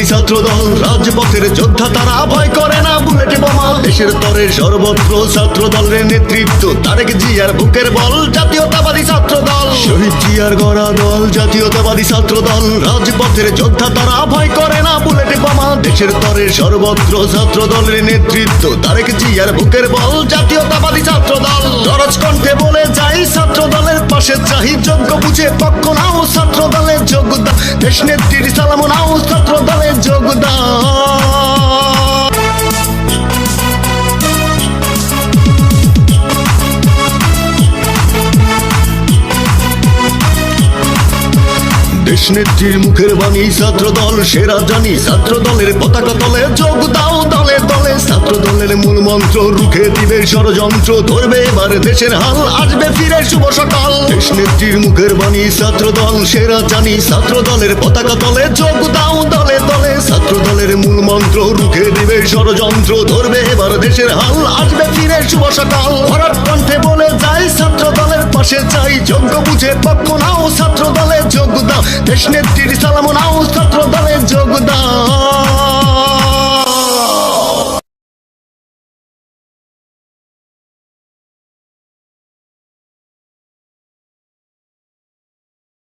ছাত্র দল রাজপথের যোদ্ধা তারা ভয় করে না বুলেট বোমা দেশের তরে সর্বত্র ছাত্র দলের নেতৃত্ব তারেক জিয়ার বুকের বল জাতীয়তাবাদী ছাত্র দল শহীদ জিয়ার গড়া দল জাতীয়তাবাদী ছাত্র দল রাজপথের যোদ্ধা তারা ভয় করে না বুলেট বোমা দেশের তরে সর্বত্র ছাত্র দলের নেতৃত্ব তারেক জিয়ার বুকের বল জাতীয়তাবাদী ছাত্র দল দরজ কণ্ঠে বলে যাই ছাত্র দলের পাশে চাই যোগ্য বুঝে পক্ষ নাও ছাত্র দলের যোগদান দেশ নেত্রীর সালাম নাও ছাত্র দলের যোগদান দেশ নেত্রীর মুখের বাণী ছাত্র দল সেরা জানি ছাত্র দলের পতাকা তলে যোগ দাও দলে দলে ছাত্র দলের মূল মন্ত্র রুখে দিবে ষড়যন্ত্র ধরবে এবার দেশের হাল আসবে ফিরে শুভ সকাল দেশ নেত্রীর মুখের বাণী ছাত্র দল সেরা জানি ছাত্র দলের পতাকা তলে যোগ দাও দলে দলে ছাত্র দলের মূল মন্ত্র রুখে দিবে ষড়যন্ত্র ধরবে এবার দেশের হাল আসবে ফিরে শুভ সকাল ভরাট কণ্ঠে বলে যাই ছাত্র দলের পাশে চাই যোগ্য বুঝে পক্ষ নাও ছাত্র দলে যোগ দাও দেশ নেত্রীর সালাম নাও ছাত্র দলে যোগদান